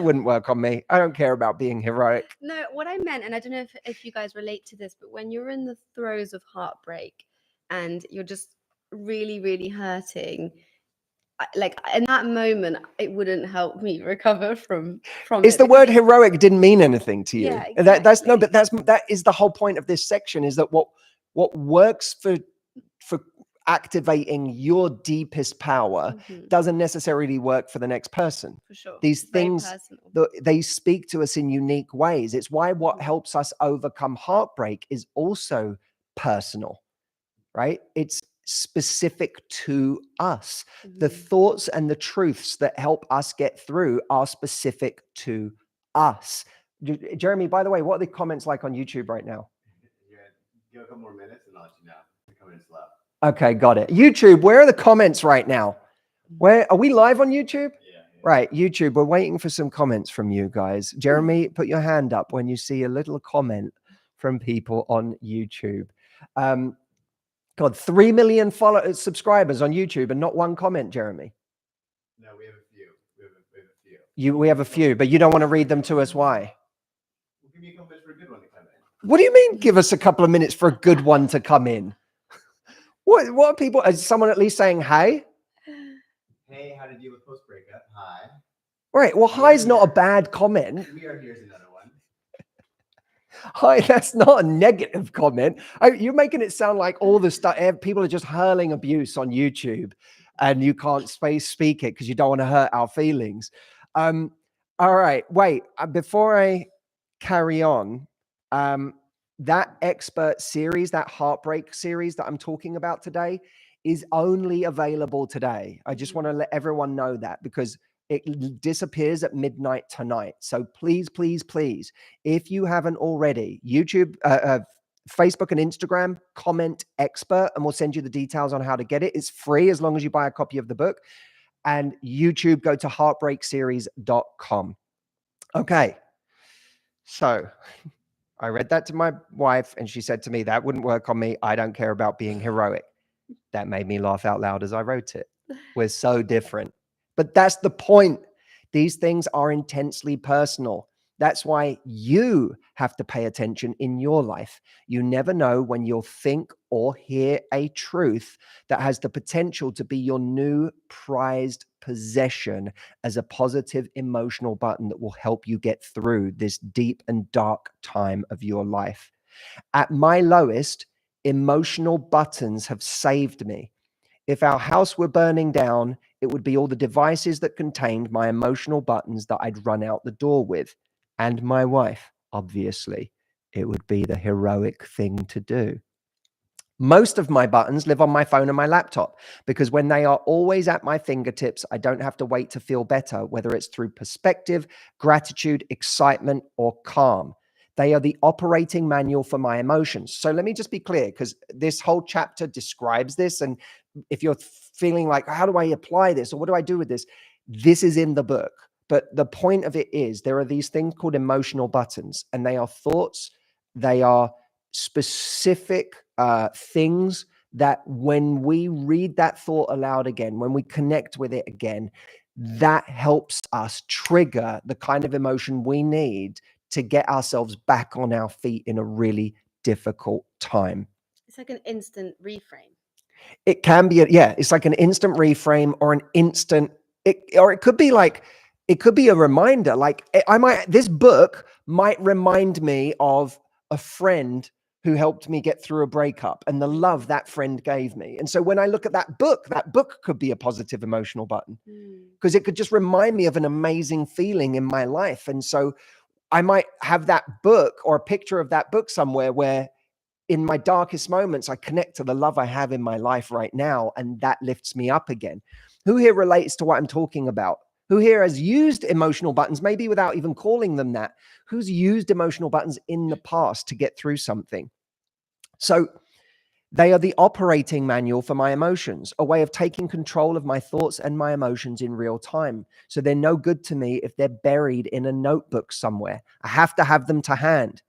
wouldn't work on me. I don't care about being heroic. No, what I meant, and I don't know if you guys relate to this, but when you're in the throes of heartbreak and you're just really, really hurting, like in that moment, it wouldn't help me recover from It's it. the word heroic didn't mean anything to you. Yeah, That's no, exactly. but that is the whole point of this section, is that what works for activating your deepest power doesn't necessarily work for the next person. For sure. These It's very things, personal. they speak to us in unique ways. It's why what helps us overcome heartbreak is also personal, right? It's specific to us. The thoughts and the truths that help us get through are specific to us. Jeremy, by the way, what are the comments like on YouTube right now? Give a couple more minutes and I'll let you know. The comments left. Okay, got it. YouTube, where are the comments right now? Where are we live on YouTube? Yeah. Right, YouTube, we're waiting for some comments from you guys. Jeremy, put your hand up when you see a little comment from people on YouTube. God, 3 million subscribers on YouTube and not one comment, Jeremy. No, we have a few. We have a few, but you don't want to read them to us. Why? We'll give you a couple minutes for a good one to come in. What do you mean, give us a couple of minutes for a good one to come in? What are people? Is someone at least saying hey? Hey, how to deal with post breakup? Hi. Right. Well, hi's not a bad comment. We are here's another one. Hi, that's not a negative comment. You're making it sound like all the stuff. People are just hurling abuse on YouTube, and you can't speak it because you don't want to hurt our feelings. All right. Wait. Before I carry on, that expert series, that heartbreak series that I'm talking about today, is only available today. I just want to let everyone know that, because it disappears at midnight tonight. So please, please, please, if you haven't already, YouTube, Facebook and Instagram, comment expert, and we'll send you the details on how to get it. It's free as long as you buy a copy of the book. And YouTube, go to heartbreakseries.com. Okay. So I read that to my wife and she said to me, that wouldn't work on me. I don't care about being heroic. That made me laugh out loud as I wrote it. We're so different. But that's the point. These things are intensely personal. That's why you have to pay attention in your life. You never know when you'll think or hear a truth that has the potential to be your new prized possession as a positive emotional button that will help you get through this deep and dark time of your life. At my lowest, emotional buttons have saved me. If our house were burning down, it would be all the devices that contained my emotional buttons that I'd run out the door with. And my wife, obviously. It would be the heroic thing to do. Most of my buttons live on my phone and my laptop, because when they are always at my fingertips, I don't have to wait to feel better, whether it's through perspective, gratitude, excitement, or calm. They are the operating manual for my emotions. So let me just be clear, because this whole chapter describes this. And if you're feeling like, how do I apply this? Or what do I do with this? This is in the book. But the point of it is there are these things called emotional buttons, and they are thoughts. They are specific things that when we read that thought aloud again, when we connect with it again, that helps us trigger the kind of emotion we need to get ourselves back on our feet in a really difficult time. It's like an instant reframe. It can be, it's like an instant reframe, or an instant, or it could be like, it could be a reminder. Like this book might remind me of a friend who helped me get through a breakup and the love that friend gave me. And so when I look at that book could be a positive emotional button, because it could just remind me of an amazing feeling in my life. And so I might have that book or a picture of that book somewhere where in my darkest moments, I connect to the love I have in my life right now, and that lifts me up again. Who here relates to what I'm talking about? Who here has used emotional buttons, maybe without even calling them that? Who's used emotional buttons in the past to get through something? So they are the operating manual for my emotions, a way of taking control of my thoughts and my emotions in real time. So they're no good to me if they're buried in a notebook somewhere. I have to have them to hand.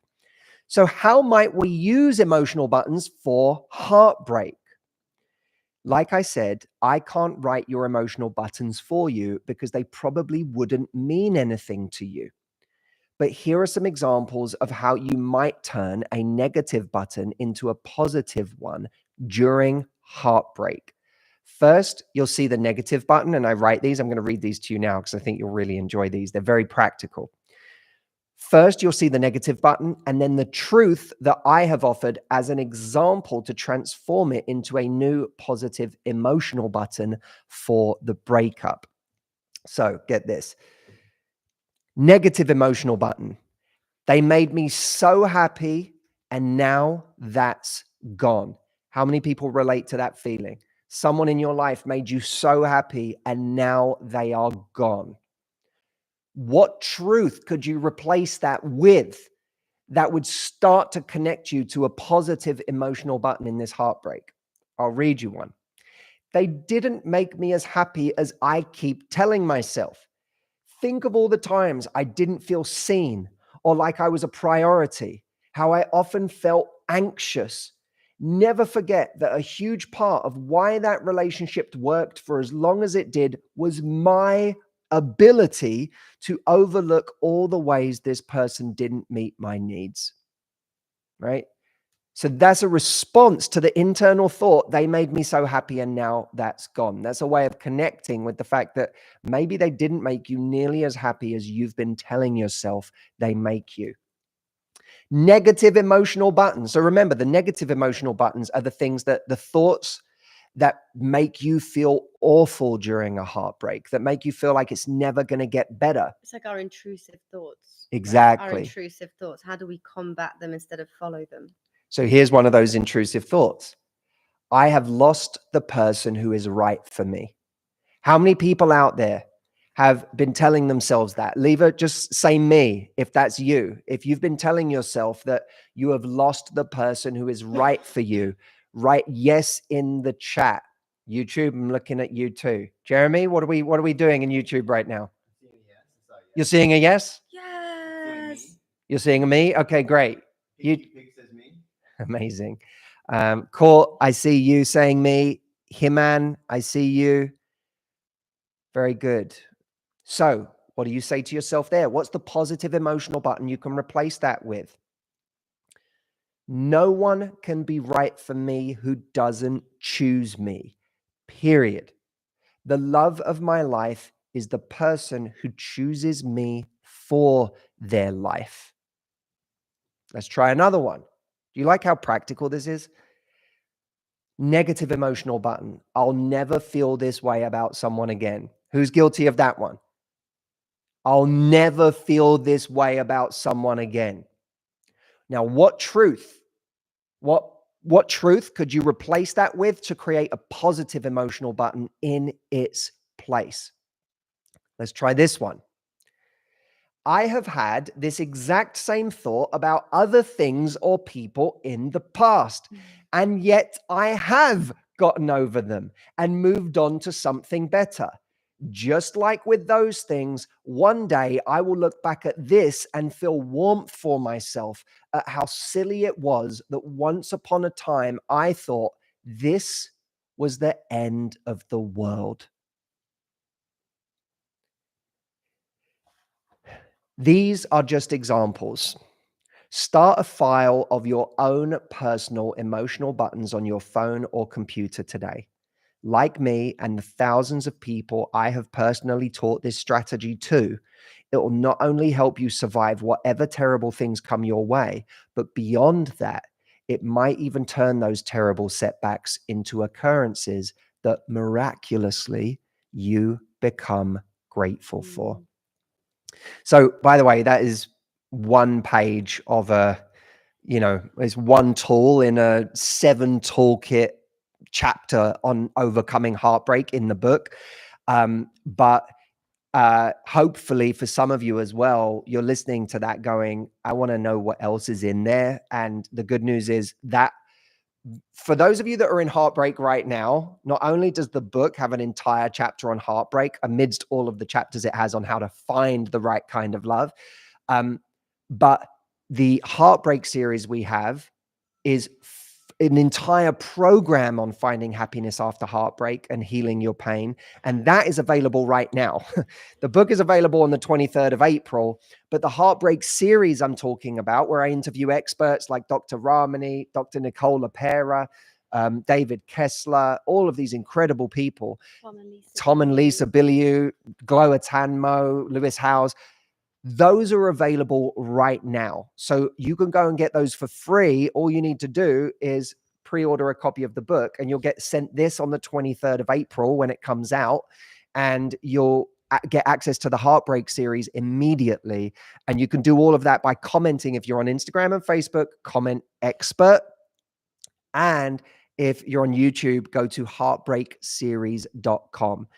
So how might we use emotional buttons for heartbreak? Like I said, I can't write your emotional buttons for you because they probably wouldn't mean anything to you. But here are some examples of how you might turn a negative button into a positive one during heartbreak. First, you'll see the negative button, and I write these. I'm going to read these to you now because I think you'll really enjoy these. They're very practical. First, you'll see the negative button, and then the truth that I have offered as an example to transform it into a new positive emotional button for the breakup. So, get this. Negative emotional button. They made me so happy, and now that's gone. How many people relate to that feeling? Someone in your life made you so happy, and now they are gone. What truth could you replace that with that would start to connect you to a positive emotional button in this heartbreak? I'll read you one. They didn't make me as happy as I keep telling myself. Think of all the times I didn't feel seen or like I was a priority, how I often felt anxious. Never forget that a huge part of why that relationship worked for as long as it did was my ability to overlook all the ways this person didn't meet my needs. Right? So that's a response to the internal thought, they made me so happy and now that's gone. That's a way of connecting with the fact that maybe they didn't make you nearly as happy as you've been telling yourself they make you. Negative emotional buttons. So remember, the negative emotional buttons are the things that the thoughts that make you feel awful during a heartbreak, that make you feel like it's never going to get better. It's like our intrusive thoughts. right? Exactly. Our intrusive thoughts. How do we combat them instead of follow them? So here's one of those intrusive thoughts. I have lost the person who is right for me. How many people out there have been telling themselves that? Leave it, just say me if that's you. If you've been telling yourself that you have lost the person who is right for you, write yes in the chat. YouTube, I'm looking at you too. Jeremy, what are we doing in YouTube right now? You're seeing a yes? Yes. You're seeing a me? Okay, great. Pig says me. Amazing. Court, I see you saying me. Himan, I see you. Very good. So what do you say to yourself there? What's the positive emotional button you can replace that with? No one can be right for me who doesn't choose me, period. The love of my life is the person who chooses me for their life. Let's try another one. Do you like how practical this is? Negative emotional button. I'll never feel this way about someone again. Who's guilty of that one? I'll never feel this way about someone again. Now, what truth could you replace that with to create a positive emotional button in its place? Let's try this one. I have had this exact same thought about other things or people in the past, and yet I have gotten over them and moved on to something better. Just like with those things, one day I will look back at this and feel warmth for myself at how silly it was that once upon a time I thought this was the end of the world. These are just examples. Start a file of your own personal emotional buttons on your phone or computer today. Like me and the thousands of people I have personally taught this strategy to, it will not only help you survive whatever terrible things come your way, but beyond that, it might even turn those terrible setbacks into occurrences that miraculously you become grateful for. So, by the way, that is one page of it's one tool in a 7 toolkit chapter on overcoming heartbreak in the book. But hopefully for some of you as well, you're listening to that going, I want to know what else is in there. And the good news is that for those of you that are in heartbreak right now, not only does the book have an entire chapter on heartbreak amidst all of the chapters it has on how to find the right kind of love, but the heartbreak series we have is an entire program on finding happiness after heartbreak and healing your pain. And that is available right now. The book is available on the 23rd of April, but the heartbreak series I'm talking about, where I interview experts like Dr. Ramani, Dr. Nicole LaPera, David Kessler, all of these incredible people, Tom and Lisa Bilyeu, Gloria Tanmo, Lewis Howes, those are available right now. So you can go and get those for free. All you need to do is pre-order a copy of the book, and you'll get sent this on the 23rd of April when it comes out, and you'll get access to the Heartbreak series immediately. And you can do all of that by commenting. If you're on Instagram and Facebook, comment expert. And if you're on YouTube, go to heartbreakseries.com.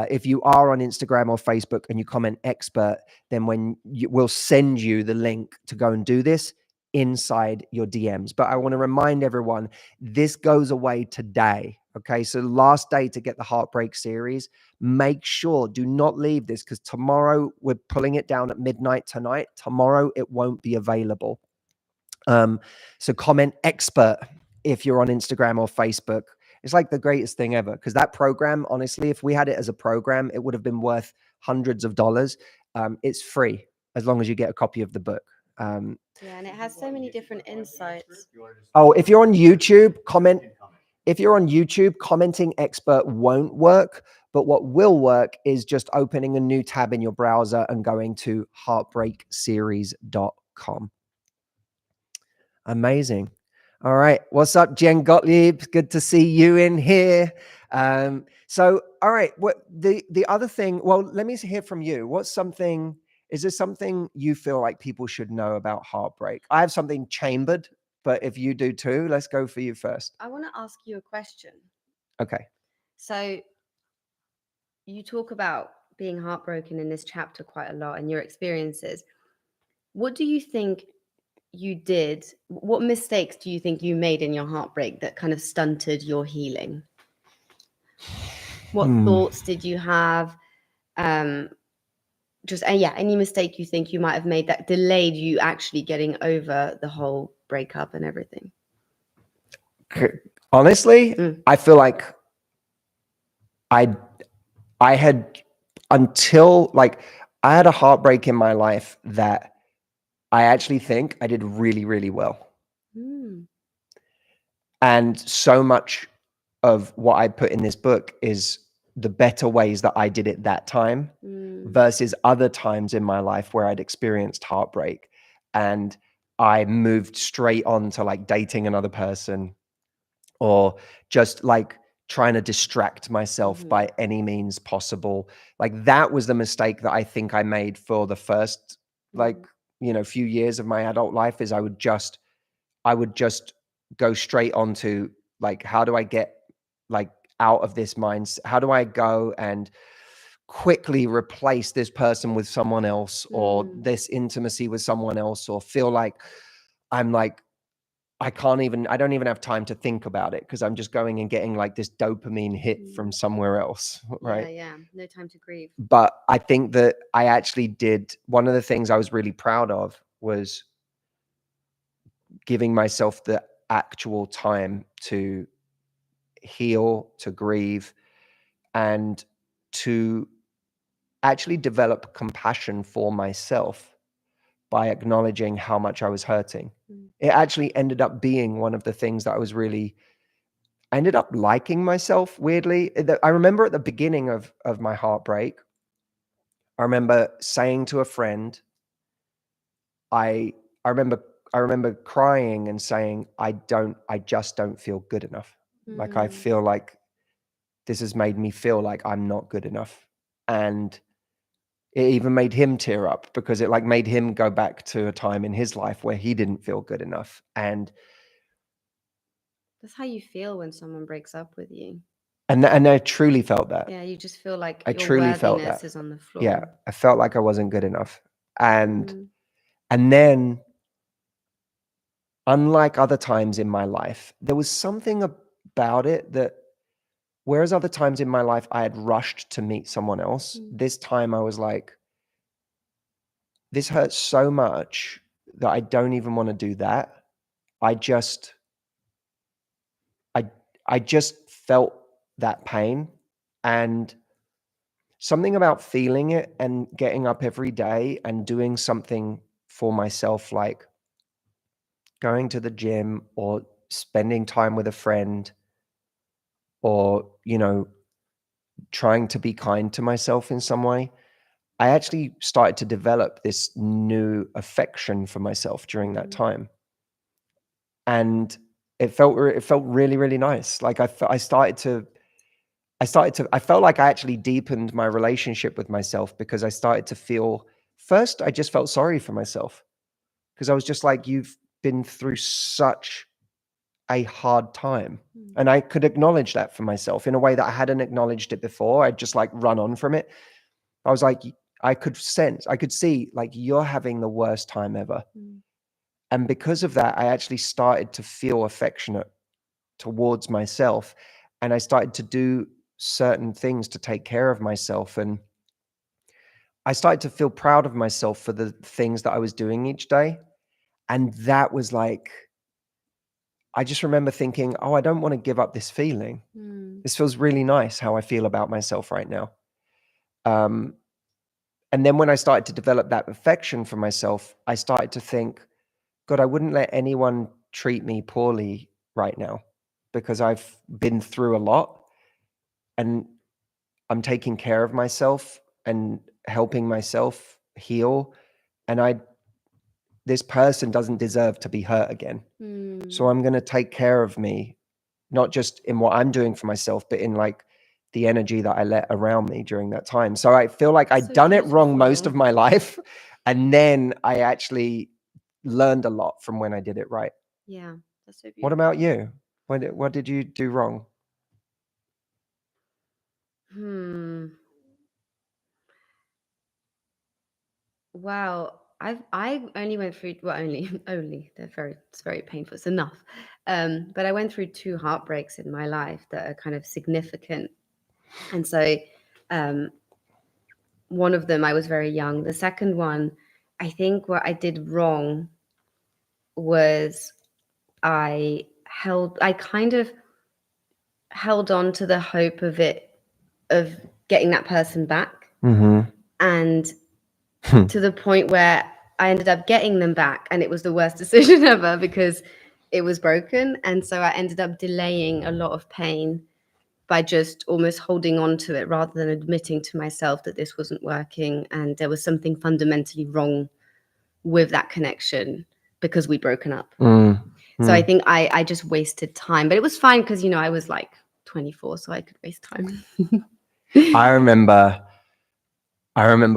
If you are on Instagram or Facebook and you comment expert, then we'll send you the link to go and do this inside your DMs. But I want to remind everyone, this goes away today. Okay, so last day to get the Heartbreak series. Make sure, do not leave this, because tomorrow we're pulling it down at midnight tonight. Tomorrow it won't be available. So comment expert if you're on Instagram or Facebook. It's like the greatest thing ever, because that program, honestly, if we had it as a program, it would have been worth hundreds of dollars. It's free as long as you get a copy of the book. Yeah, and it has so many different insights. Oh, if you're on YouTube, comment. If you're on YouTube, commenting expert won't work. But what will work is just opening a new tab in your browser and going to heartbreakseries.com. Amazing. All right. What's up, Jen Gottlieb? Good to see you in here. So, all right. What the other thing? Well, let me hear from you. Is there something you feel like people should know about heartbreak? I have something chambered, but if you do too, let's go for you first. I want to ask you a question. Okay. So you talk about being heartbroken in this chapter quite a lot and your experiences. What do you think you did? What mistakes do you think you made in your heartbreak that kind of stunted your healing? What thoughts did you have? Any mistake you think you might have made that delayed you actually getting over the whole breakup and everything? Honestly, I feel like I had until like I had a heartbreak in my life that I actually think I did really, really well. And so much of what I put in this book is the better ways that I did it that time versus other times in my life where I'd experienced heartbreak and I moved straight on to like dating another person or just like trying to distract myself by any means possible. Like that was the mistake that I think I made for the first few years of my adult life, is I would just go straight onto like, how do I get like out of this mindset? How do I go and quickly replace this person with someone else or this intimacy with someone else, or feel like I'm like, I don't even have time to think about it because I'm just going and getting like this dopamine hit from somewhere else, right? Yeah, no time to grieve. But I think that I actually did, one of the things I was really proud of was giving myself the actual time to heal, to grieve, and to actually develop compassion for myself by acknowledging how much I was hurting. It actually ended up being one of the things that I ended up liking myself weirdly. I remember at the beginning of my heartbreak, I remember saying to a friend, I remember crying and saying, I just don't feel good enough. Like I feel like this has made me feel like I'm not good enough. And it even made him tear up because it like made him go back to a time in his life where he didn't feel good enough. And that's how you feel when someone breaks up with you. And I truly felt that. Yeah, you just feel like I your truly felt worthiness that. is on the floor. Yeah, I felt like I wasn't good enough. And then, unlike other times in my life, there was something about it that, whereas other times in my life I had rushed to meet someone else, this time I was like, this hurts so much that I don't even want to do that. I just I just felt that pain, and something about feeling it and getting up every day and doing something for myself, like going to the gym or spending time with a friend, or, trying to be kind to myself in some way. I actually started to develop this new affection for myself during that time. And it felt really, really nice. Like I felt like I actually deepened my relationship with myself, because I started to feel, first, I just felt sorry for myself, because I was just like, you've been through such a hard time. And I could acknowledge that for myself in a way that I hadn't acknowledged it before. I'd just like run on from it. I was like, I could see like, you're having the worst time ever. And because of that, I actually started to feel affectionate towards myself. And I started to do certain things to take care of myself. And I started to feel proud of myself for the things that I was doing each day. And that was like, I just remember thinking, oh, I don't want to give up this feeling. This feels really nice how I feel about myself right now. And then when I started to develop that affection for myself, I started to think, God, I wouldn't let anyone treat me poorly right now, because I've been through a lot and I'm taking care of myself and helping myself heal. And this person doesn't deserve to be hurt again. So I'm going to take care of me, not just in what I'm doing for myself, but in like the energy that I let around me during that time. So I feel like I'd done it wrong most of my life. And then I actually learned a lot from when I did it right. Yeah, that's so beautiful. What about you? What did you do wrong? Wow, I only went through, well, only it's very painful. It's enough. But I went through 2 heartbreaks in my life that are kind of significant. And so one of them I was very young. The second one, I think what I did wrong was I kind of held on to the hope of getting that person back. And to the point where I ended up getting them back, and it was the worst decision ever because it was broken. And so I ended up delaying a lot of pain by just almost holding on to it rather than admitting to myself that this wasn't working and there was something fundamentally wrong with that connection because we'd broken up. So I think I just wasted time, but it was fine because, I was like 24, so I could waste time. I remember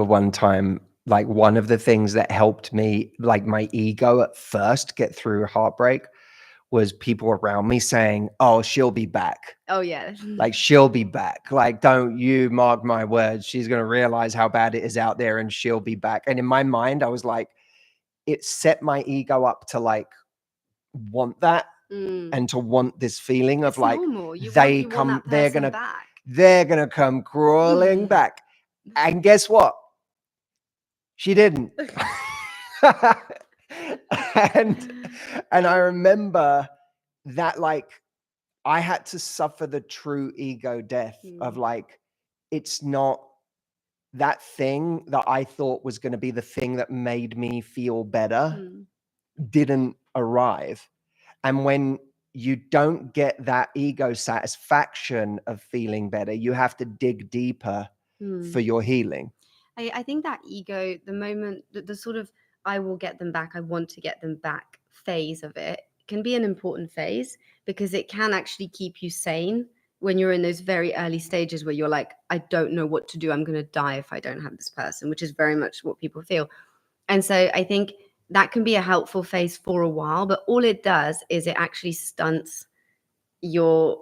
one time, like one of the things that helped me, like my ego at first get through heartbreak, was people around me saying, oh, she'll be back. Oh, yeah. Like, she'll be back. Like, don't you mark my words. She's going to realize how bad it is out there and she'll be back. And in my mind, I was like, it set my ego up to like want that and to want this feeling of It's like, normal. they're going to come crawling back. And guess what? She didn't. and I remember that, like, I had to suffer the true ego death of like, it's not that thing that I thought was going to be the thing that made me feel better didn't arrive. And when you don't get that ego satisfaction of feeling better, you have to dig deeper for your healing. I think that ego, the moment, the sort of I will get them back, I want to get them back phase of it can be an important phase because it can actually keep you sane when you're in those very early stages where you're like, I don't know what to do. I'm going to die if I don't have this person, which is very much what people feel. And so I think that can be a helpful phase for a while, but all it does is it actually stunts your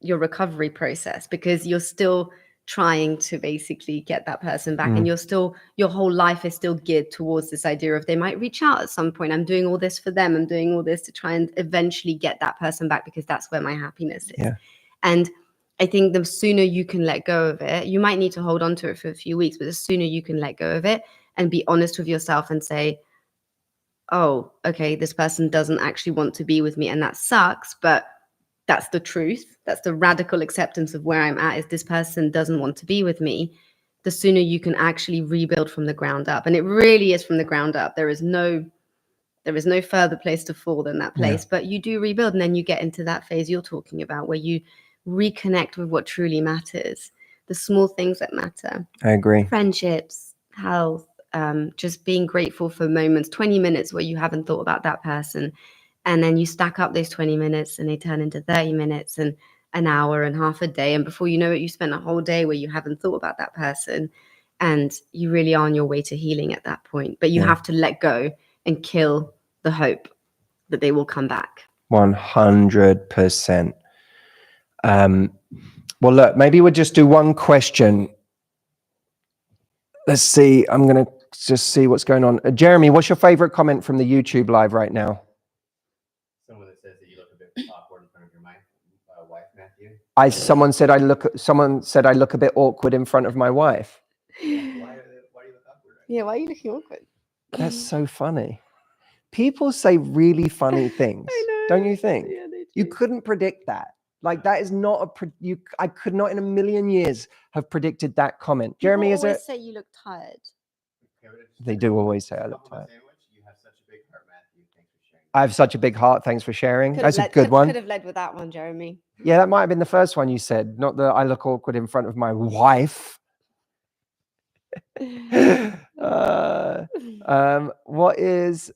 recovery process because you're still trying to basically get that person back and your whole life is still geared towards this idea of they might reach out at some point. I'm doing all this for them. I'm doing all this to try and eventually get that person back because that's where my happiness is. Yeah. And I think the sooner you can let go of it, you might need to hold on to it for a few weeks, but the sooner you can let go of it and be honest with yourself and say, oh, okay, this person doesn't actually want to be with me and that sucks, but that's the truth. That's the radical acceptance of where I'm at, is this person doesn't want to be with me. The sooner you can actually rebuild from the ground up. And it really is from the ground up. There is no further place to fall than that place. But you do rebuild, and then you get into that phase you're talking about, where you reconnect with what truly matters, the small things that matter. I agree. Friendships, health, just being grateful for moments, 20 minutes where you haven't thought about that person. And then you stack up those 20 minutes and they turn into 30 minutes and an hour and half a day. And before you know it, you spend a whole day where you haven't thought about that person. And you really are on your way to healing at that point. But you have to let go and kill the hope that they will come back. 100%. Well, look, maybe we'll just do one question. Let's see. I'm going to just see what's going on. Jeremy, what's your favorite comment from the YouTube live right now? Someone that says that you look a bit awkward in front of your wife, Matthew. Someone said I look a bit awkward in front of my wife. Why do you look awkward? Right? Yeah, why are you looking awkward? That's so funny. People say really funny things. I know. Don't you think? Yeah, they do. You couldn't predict that. Like, that is not I could not in a million years have predicted that comment. Jeremy, is it? Say you look tired. They do always say I look tired. You have such a big heart, Matthew. Thanks for sharing. I have such a big heart. Thanks for sharing. That's a good one. Could have led with that one, Jeremy. Yeah, that might have been the first one you said. Not that I look awkward in front of my wife.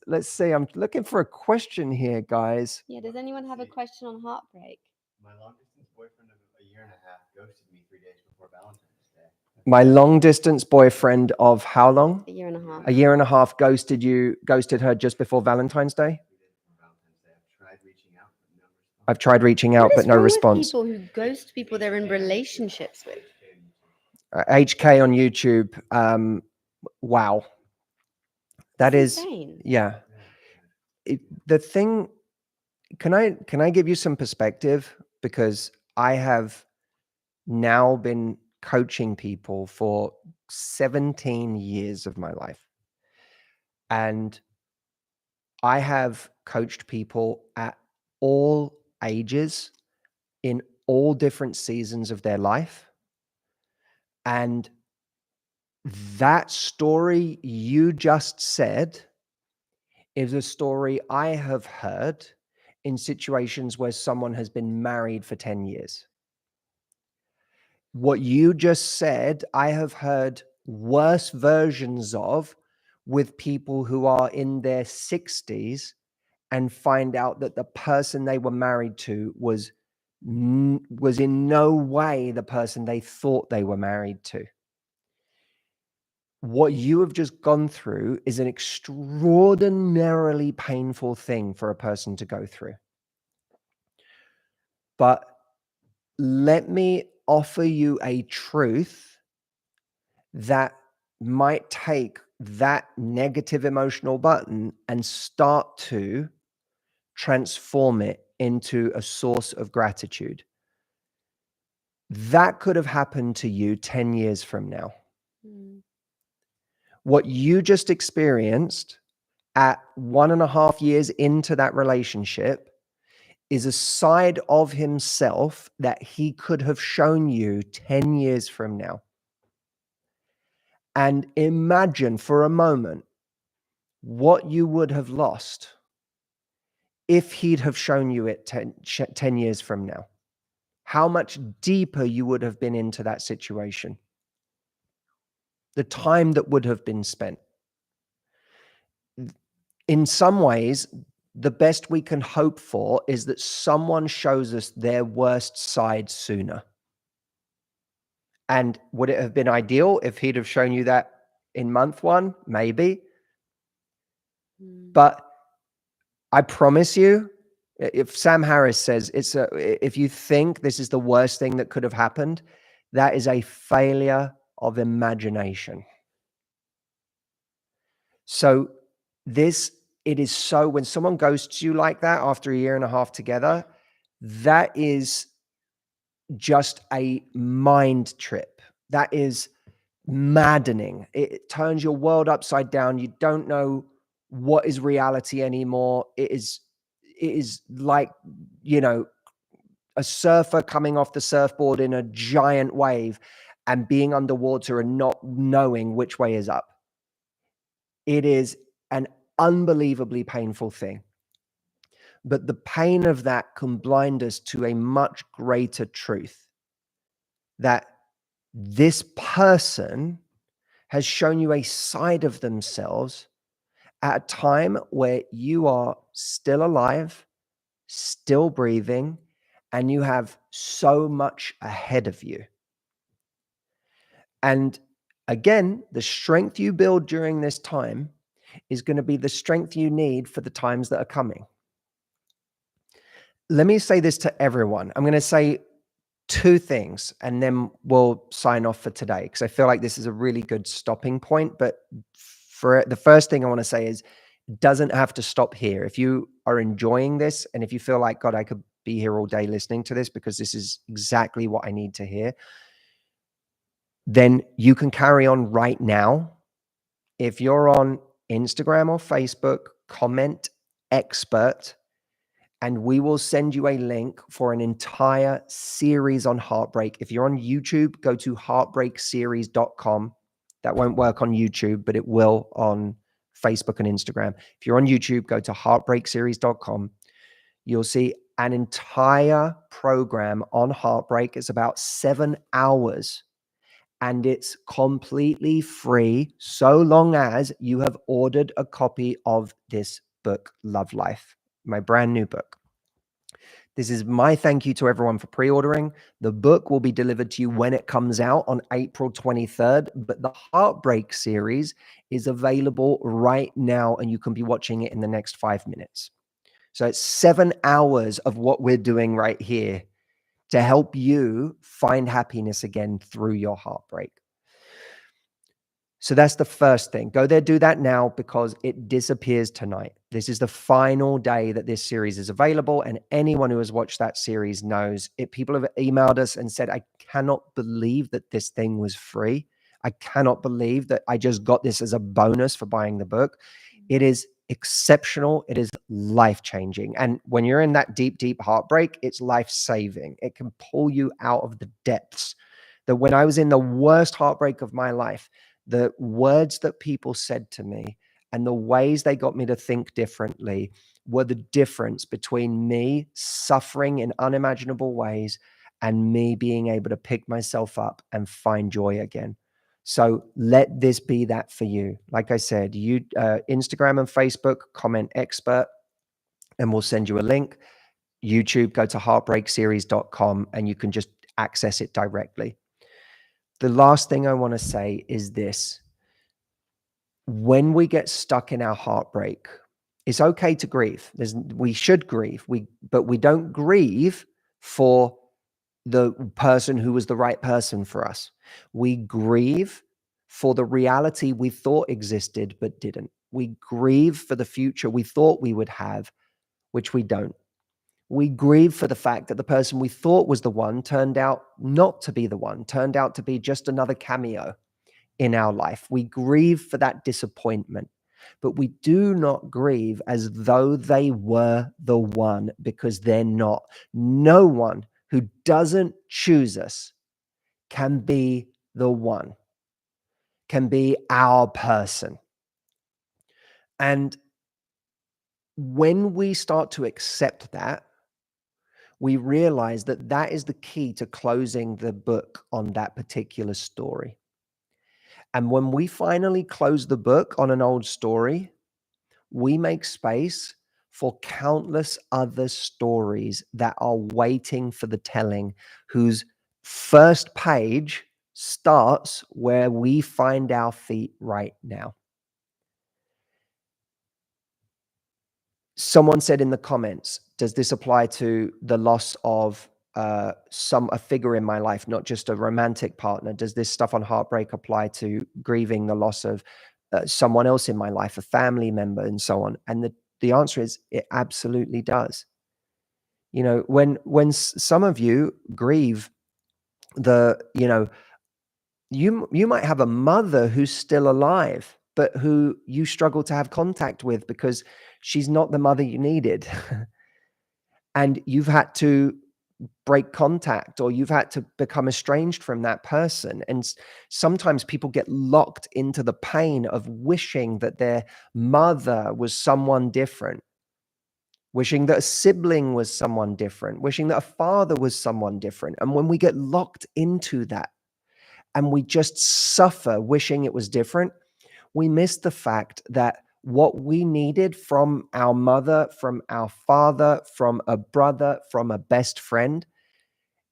Let's see. I'm looking for a question here, guys. Yeah, does anyone have a question on heartbreak? My long distance boyfriend of a year and a half ghosted me 3 days before Valentine's Day. My long distance boyfriend of how long? A year and a half. A year and a half ghosted her just before Valentine's Day? I've tried reaching out, but no response. People who ghost people they're in relationships with. HK on YouTube. Wow. That is insane. Yeah. The thing, can I give you some perspective? Because I have now been coaching people for 17 years of my life. And I have coached people at all ages, in all different seasons of their life. And that story you just said is a story I have heard in situations where someone has been married for 10 years. What you just said, I have heard worse versions of with people who are in their 60s and find out that the person they were married to was in no way the person they thought they were married to. What you have just gone through is an extraordinarily painful thing for a person to go through. But let me offer you a truth that might take that negative emotional button and start to transform it into a source of gratitude. That could have happened to you 10 years from now. What you just experienced at 1.5 years into that relationship is a side of himself that he could have shown you 10 years from now. And imagine for a moment what you would have lost if he'd have shown you it 10 years from now. How much deeper you would have been into that situation. The time that would have been spent. In some ways, the best we can hope for is that someone shows us their worst side sooner. And would it have been ideal if he'd have shown you that in month 1? Maybe. But I promise you, if Sam Harris says if you think this is the worst thing that could have happened, that is a failure of imagination. So when someone ghosts you like that after 1.5 years together, that is just a mind trip. That is maddening. It turns your world upside down. You don't know what is reality anymore. It is like, a surfer coming off the surfboard in a giant wave and being underwater and not knowing which way is up. It is an unbelievably painful thing. But the pain of that can blind us to a much greater truth, that this person has shown you a side of themselves at a time where you are still alive, still breathing, and you have so much ahead of you. And again, the strength you build during this time is going to be the strength you need for the times that are coming. Let me say this to everyone. I'm going to say two things and then we'll sign off for today, because I feel like this is a really good stopping point. But for the first thing I want to say is, it doesn't have to stop here. If you are enjoying this and if you feel like, God, I could be here all day listening to this because this is exactly what I need to hear, then you can carry on right now. If you're on Instagram or Facebook, comment expert, and we will send you a link for an entire series on heartbreak. If you're on YouTube, go to heartbreakseries.com. That won't work on YouTube, but it will on Facebook and Instagram. If you're on YouTube, go to heartbreakseries.com. You'll see an entire program on heartbreak. It's about 7 hours and it's completely free so long as you have ordered a copy of this book, Love Life, my brand new book. This is my thank you to everyone for pre-ordering. The book will be delivered to you when it comes out on April 23rd, but the Heartbreak series is available right now and you can be watching it in the next 5 minutes. So it's 7 hours of what we're doing right here to help you find happiness again through your heartbreak. So that's the first thing. Go there, do that now, because it disappears tonight. This is the final day that this series is available. And anyone who has watched that series knows it. People have emailed us and said, I cannot believe that this thing was free. I cannot believe that I just got this as a bonus for buying the book. It is exceptional. It is life-changing. And when you're in that deep, deep heartbreak, it's life-saving. It can pull you out of the depths. That when I was in the worst heartbreak of my life, the words that people said to me and the ways they got me to think differently were the difference between me suffering in unimaginable ways and me being able to pick myself up and find joy again. So let this be that for you. Like I said, you Instagram and Facebook, comment expert, and we'll send you a link. YouTube, go to heartbreakseries.com and you can just access it directly. The last thing I want to say is this. When we get stuck in our heartbreak, it's okay to grieve. We should grieve, but we don't grieve for the person who was the right person for us. We grieve for the reality we thought existed but didn't. We grieve for the future we thought we would have, which we don't. We grieve for the fact that the person we thought was the one turned out not to be the one, turned out to be just another cameo in our life. We grieve for that disappointment, but we do not grieve as though they were the one, because they're not. No one who doesn't choose us can be the one, can be our person. And when we start to accept that, we realize that that is the key to closing the book on that particular story. And when we finally close the book on an old story, we make space for countless other stories that are waiting for the telling, whose first page starts where we find our feet right now. Someone said in the comments, does this apply to the loss of a figure in my life, not just a romantic partner? Does this stuff on heartbreak apply to grieving the loss of someone else in my life, a family member, and so on? And the answer is, it absolutely does. You know, when some of you grieve you might have a mother who's still alive, but who you struggle to have contact with because she's not the mother you needed. And you've had to break contact, or you've had to become estranged from that person. And sometimes people get locked into the pain of wishing that their mother was someone different, wishing that a sibling was someone different, wishing that a father was someone different. And when we get locked into that and we just suffer wishing it was different, we miss the fact that what we needed from our mother, from our father, from a brother, from a best friend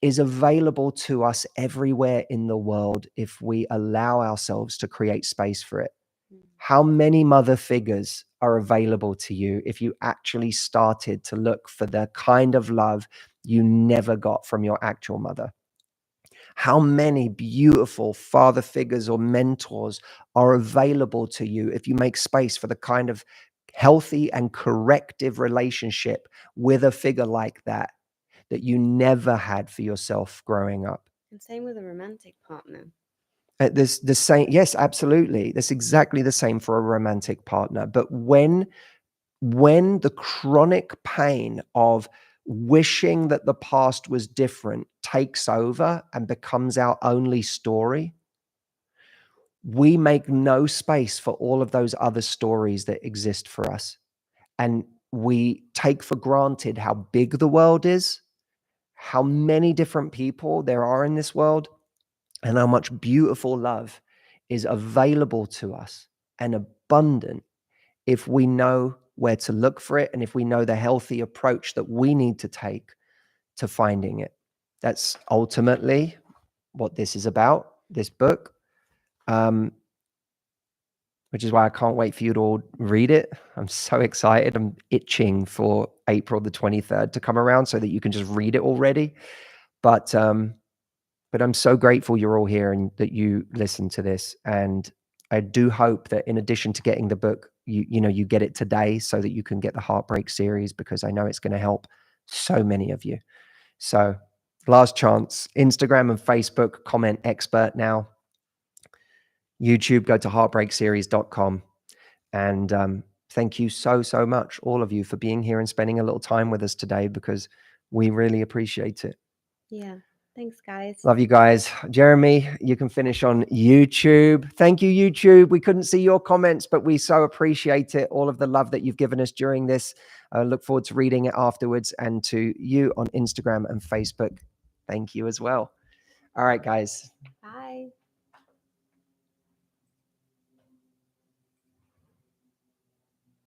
is available to us everywhere in the world if we allow ourselves to create space for it. How many mother figures are available to you if you actually started to look for the kind of love you never got from your actual mother? How many beautiful father figures or mentors are available to you if you make space for the kind of healthy and corrective relationship with a figure like that you never had for yourself growing up? And same with a romantic partner. This the same, yes, absolutely. That's exactly the same for a romantic partner. But when the chronic pain of wishing that the past was different takes over and becomes our only story, we make no space for all of those other stories that exist for us. And we take for granted how big the world is, how many different people there are in this world, and how much beautiful love is available to us and abundant if we know where to look for it and if we know the healthy approach that we need to take to finding it. That's ultimately what this is about, this book, which is why I can't wait for you to all read it. I'm so excited. I'm itching for April the 23rd to come around so that you can just read it already. But I'm so grateful you're all here and that you listen to this. And I do hope that in addition to getting the book, you get it today so that you can get the Heartbreak series, because I know it's going to help so many of you. So last chance, Instagram and Facebook, comment expert now. YouTube, go to heartbreakseries.com. And thank you so, so much, all of you, for being here and spending a little time with us today, because we really appreciate it. Yeah. Thanks, guys. Love you guys. Jeremy, you can finish on YouTube. Thank you, YouTube. We couldn't see your comments, but we so appreciate it. All of the love that you've given us during this. I look forward to reading it afterwards, and to you on Instagram and Facebook. Thank you as well. All right, guys. Bye.